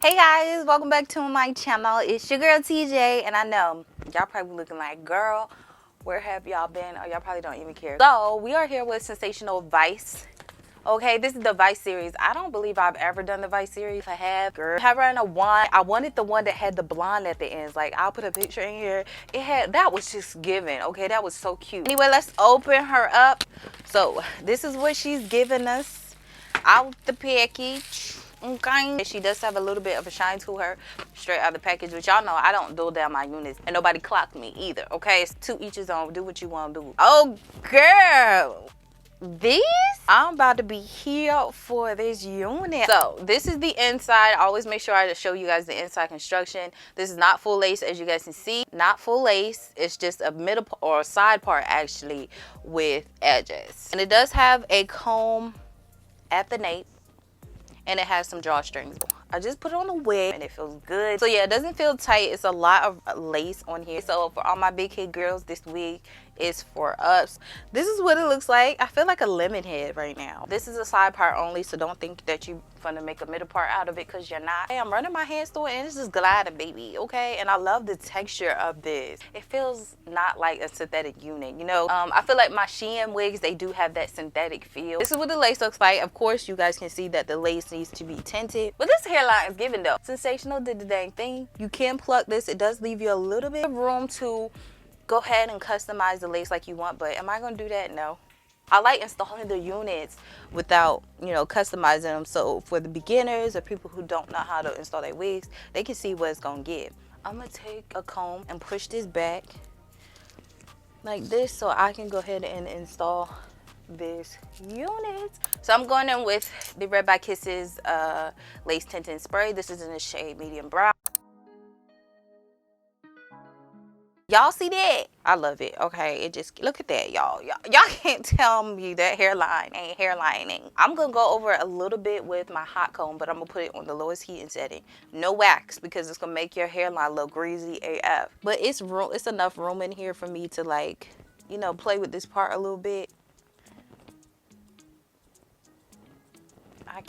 Hey guys, welcome back to my channel. It's your girl TJ, and I know y'all probably looking like, girl, where have y'all been? Or y'all probably don't even care. So we are here with Sensational Vice. Okay, this is the Vice series. I don't believe I've ever done the Vice series. I have, girl. Have her in a one. I wanted the one that had the blonde at the ends. Like, I'll put a picture in here. It had, that was just given. Okay, that was so cute. Anyway, let's open her up. So this is what she's giving us out the package. Okay. She does have a little bit of a shine to her straight out of the package, which y'all know I don't dull down my units, and nobody clocked me either. Okay, it's to each his own. Do what you want to do. Oh girl, this I'm about to be here for this unit. So this is the inside. I always make sure I show you guys the inside construction. This is not full lace, as you guys can see. Not full lace. It's just a middle or a side part actually with edges, and it does have a comb at the nape. And it has some drawstrings. I just put it on the wig and it feels good. So yeah, it doesn't feel tight. It's a lot of lace on here. So for all my big head girls, this wig is for us. This is what it looks like. I feel like a lemon head right now. This is a side part only, so don't think that you're gonna make a middle part out of it, because you're not. Hey, I'm running my hands through it and it's just gliding, baby. Okay, and I love the texture of this. It feels not like a synthetic unit, you know. I feel like my Shein wigs, they do have that synthetic feel. This is what the lace looks like. Of course, you guys can see that the lace needs to be tinted, but this hairline is giving though. Sensational did the dang thing. You can pluck this. It does leave you a little bit of room to go ahead and customize the lace like you want, but am I gonna do that? No. I like installing the units without, you know, customizing them. So for the beginners or people who don't know how to install their wigs, they can see what it's gonna give. I'm gonna take a comb and push this back like this so I can go ahead and install this unit. So I'm going in with the Red by Kisses lace tinting spray. This is in the shade medium brown. Y'all see that? I love it. Okay, it just, look at that, y'all. Y'all can't tell me that hairline ain't hairlining. I'm gonna go over a little bit with my hot comb, but I'm gonna put it on the lowest heating setting. No wax, because it's gonna make your hairline look greasy AF. But it's enough room in here for me to, like, you know, play with this part a little bit. I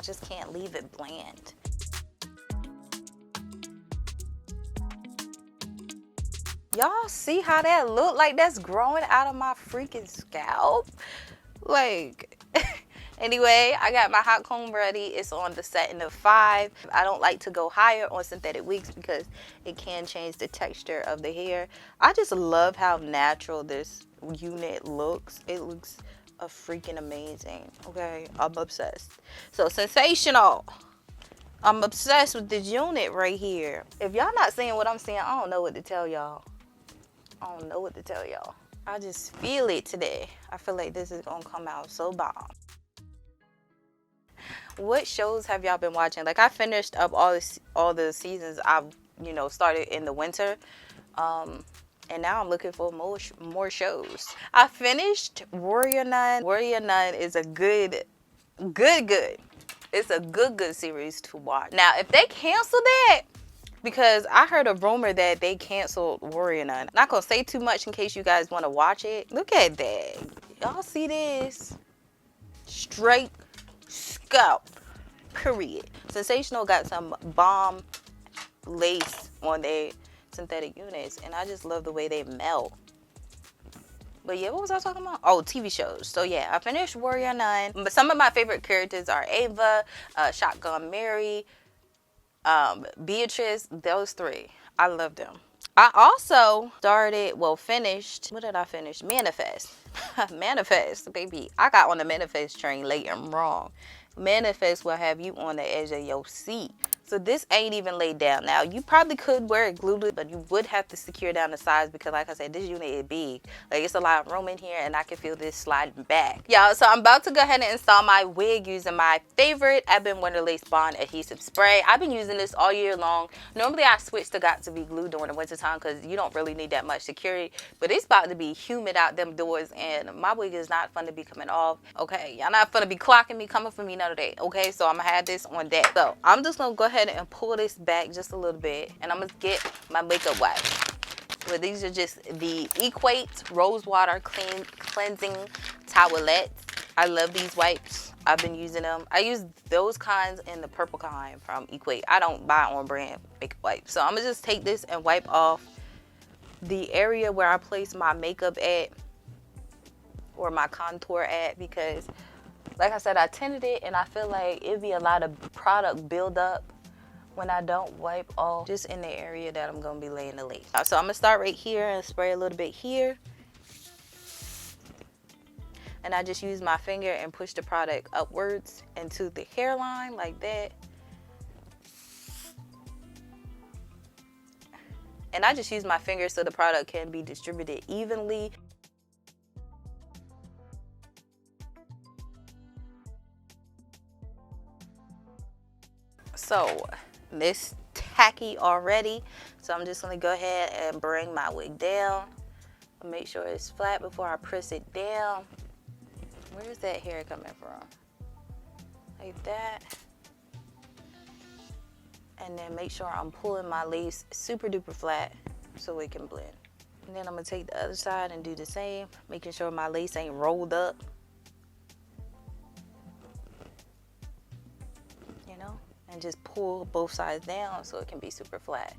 just can't leave it bland. Y'all see how that look? Like that's growing out of my freaking scalp. Like, anyway, I got my hot comb ready. It's on the setting of 5. I don't like to go higher on synthetic wigs because it can change the texture of the hair. I just love how natural this unit looks. It looks freaking amazing. Okay, I'm obsessed. So Sensational. I'm obsessed with this unit right here. If y'all not seeing what I'm seeing, I don't know what to tell y'all. I don't know what to tell y'all. I just feel it today. I feel like this is gonna come out so bomb. What shows have y'all been watching? Like, I finished up all the seasons I've, you know, started in the winter. And now I'm looking for more shows. I finished Warrior Nun. Warrior Nun is a good. It's a good series to watch. Now, if they cancel that, because I heard a rumor that they canceled Warrior Nun. Not gonna say too much in case you guys want to watch it. Look at that. Y'all see this? Straight scalp. Period. Sensational got some bomb lace on their synthetic units, and I just love the way they melt. But yeah, what was I talking about? Oh, TV shows. So yeah, I finished Warrior Nun. But some of my favorite characters are Ava, Shotgun Mary, Beatrice. Those 3. I love them. I also finished, what did I finish? Manifest. Manifest, baby. I got on the Manifest train late and wrong. Manifest will have you on the edge of your seat. So this ain't even laid down. Now, you probably could wear it glued, but you would have to secure down the sides because, like I said, this unit is big. Like, it's a lot of room in here, and I can feel this sliding back. Y'all, so I'm about to go ahead and install my wig using my favorite Ebin Winter Lace Bond Adhesive Spray. I've been using this all year long. Normally, I switch to Got to Be Glue during the winter time because you don't really need that much security. But it's about to be humid out them doors, and my wig is not fun to be coming off. Okay, y'all not fun to be clocking me, coming for me none of that. Okay, so I'm going to have this on deck. So I'm just going to go ahead and pull this back just a little bit, and I'm gonna get my makeup wipe. Well, these are just the Equate Rose Water Cleansing Towelettes. I love these wipes. I've been using them. I use those kinds and the purple kind from Equate. I don't buy on brand makeup wipes. So I'm gonna just take this and wipe off the area where I place my makeup at or my contour at, because like I said, I tinted it and I feel like it'd be a lot of product buildup when I don't wipe off just in the area that I'm gonna be laying the lace. So I'm gonna start right here and spray a little bit here. And I just use my finger and push the product upwards into the hairline like that. And I just use my finger so the product can be distributed evenly. So this tacky already. So I'm just gonna go ahead and bring my wig down. Make sure it's flat before I press it down. Where's that hair coming from? Like that. And then make sure I'm pulling my lace super duper flat so it can blend. And then I'm gonna take the other side and do the same, making sure my lace ain't rolled up. You know, and just pull both sides down so it can be super flat.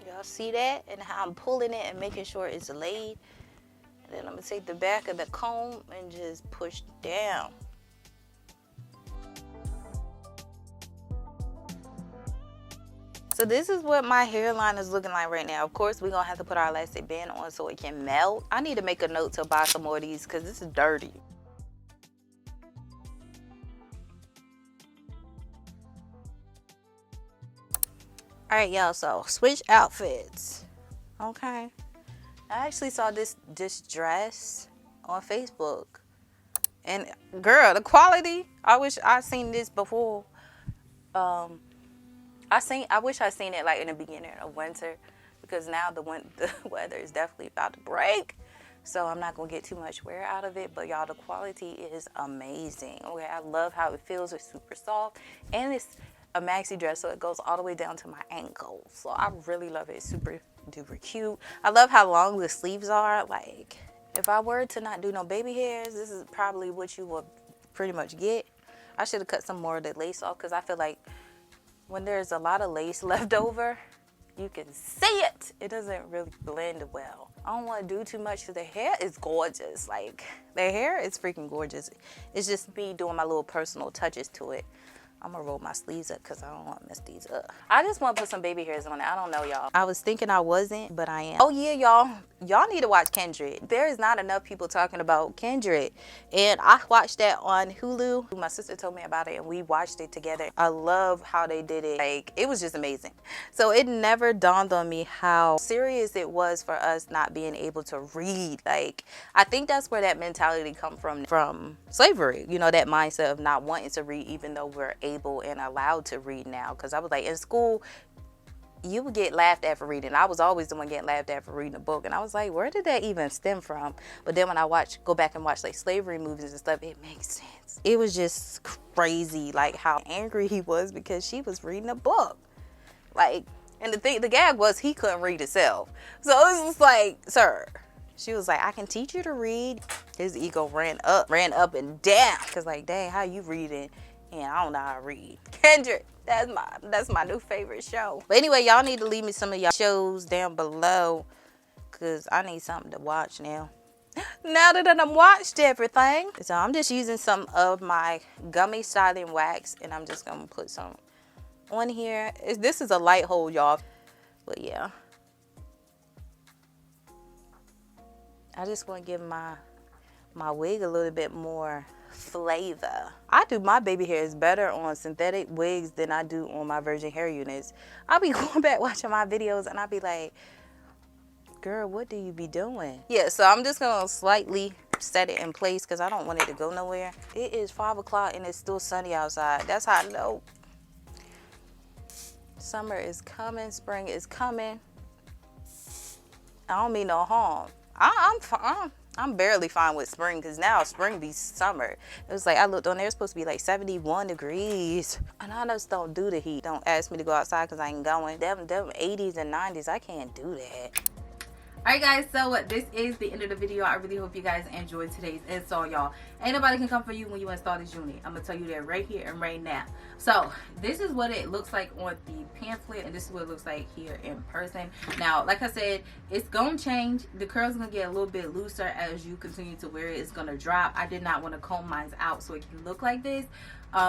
Y'all see that? And how I'm pulling it and making sure it's laid. And then I'm gonna take the back of the comb and just push down. So this is what my hairline is looking like right now. Of course, we're gonna have to put our elastic band on so it can melt. I need to make a note to buy some more of these because this is dirty. All right, y'all, so switch outfits. Okay. I actually saw this dress on Facebook. And girl, the quality, I wish I'd seen this before. I wish I'd seen it like in the beginning of winter, because now the weather is definitely about to break. So I'm not gonna get too much wear out of it, but y'all, the quality is amazing. Okay, I love how it feels. It's super soft, and it's a maxi dress, so it goes all the way down to my ankles. So I really love it. It's super duper cute. I love how long the sleeves are. Like, if I were to not do no baby hairs, this is probably what you will pretty much get. I should have cut some more of the lace off, because I feel like when there's a lot of lace left over, you can see it. It doesn't really blend well. I don't want to do too much because the hair is gorgeous. Like, the hair is freaking gorgeous. It's just me doing my little personal touches to it. I'm gonna roll my sleeves up because I don't want to mess these up. I just want to put some baby hairs on it. I don't know, y'all. I was thinking I wasn't, but I am. Oh yeah, y'all. Y'all need to watch Kindred. There is not enough people talking about Kindred. And I watched that on Hulu. My sister told me about it and we watched it together. I love how they did it. Like, it was just amazing. So it never dawned on me how serious it was for us not being able to read. Like, I think that's where that mentality comes from slavery. You know, that mindset of not wanting to read even though we're able and allowed to read now. Because I was like, in school, you would get laughed at for reading. I was always the one getting laughed at for reading a book. And I was like, where did that even stem from? But then when I go back and watch like slavery movies and stuff, it makes sense. It was just crazy, like how angry he was because she was reading a book. Like, and the gag was he couldn't read himself. So it was just like, sir. She was like, I can teach you to read. His ego ran up and down. Cause like, dang, how you reading? And I don't know how to read. Kendrick, that's my new favorite show. But anyway, y'all need to leave me some of y'all shows down below, cause I need something to watch now. Now that I've watched everything. So I'm just using some of my gummy styling wax, and I'm just gonna put some on here. This is a light hold, y'all. But yeah. I just want to give my wig a little bit more flavor. I do my baby hairs better on synthetic wigs than I do on my virgin hair units. I'll be going back watching my videos and I'll be like, girl, what do you be doing? Yeah, so I'm just gonna slightly set it in place because I don't want it to go nowhere. It is 5 o'clock and it's still sunny outside. That's how I know summer is coming, spring is coming. I don't mean no harm. I'm barely fine with spring because now spring be summer. It was like I looked on there, it's supposed to be like 71 degrees. And I just don't do the heat. Don't ask me to go outside because I ain't going. Them 80s and 90s, I can't do that. Alright guys, so this is the end of the video. I really hope you guys enjoyed today's install, y'all. Ain't nobody can come for you when you install this unit. I'm gonna tell you that right here and right now. So this is what it looks like on the pamphlet, and this is what it looks like here in person. Now, like I said, it's gonna change. The curls are gonna get a little bit looser as you continue to wear it. It's gonna drop. I did not want to comb mine out so it can look like this.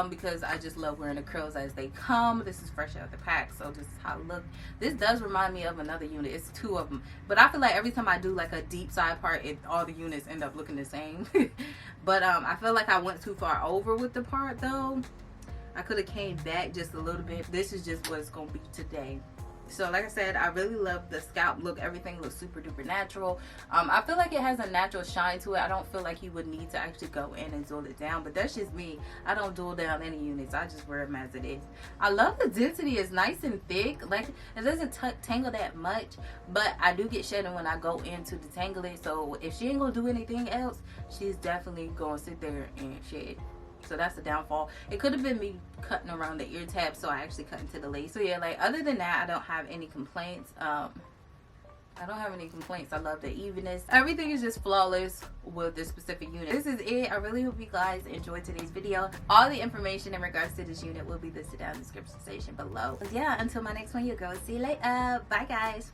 Because I just love wearing the curls as they come. This is fresh out of the pack, so this is how it looks. This does remind me of another unit. It's two of them, but I feel like every time I do like a deep side part, all the units end up looking the same. But I feel like I went too far over with the part though. I could have came back just a little bit. This is just what it's gonna be today. So like I said, I really love the scalp look. Everything looks super duper natural. I feel like it has a natural shine to it. I don't feel like you would need to actually go in and dull it down, but that's just me. I don't dull down any units. I just wear them as it is. I love the density. It's nice and thick. Like, it doesn't tangle that much, but I do get shedding when I go in to detangle it. So if she ain't gonna do anything else, she's definitely gonna sit there and shed. So that's the downfall. It could have been me cutting around the ear tab, so I actually cut into the lace. So yeah, like other than that, I don't have any complaints. I don't have any complaints. I love the evenness. Everything is just flawless with this specific unit. This is it. I really hope you guys enjoyed today's video. All the information in regards to this unit will be listed down in the description section below. But yeah, until my next one, you girls. See you later. Bye guys.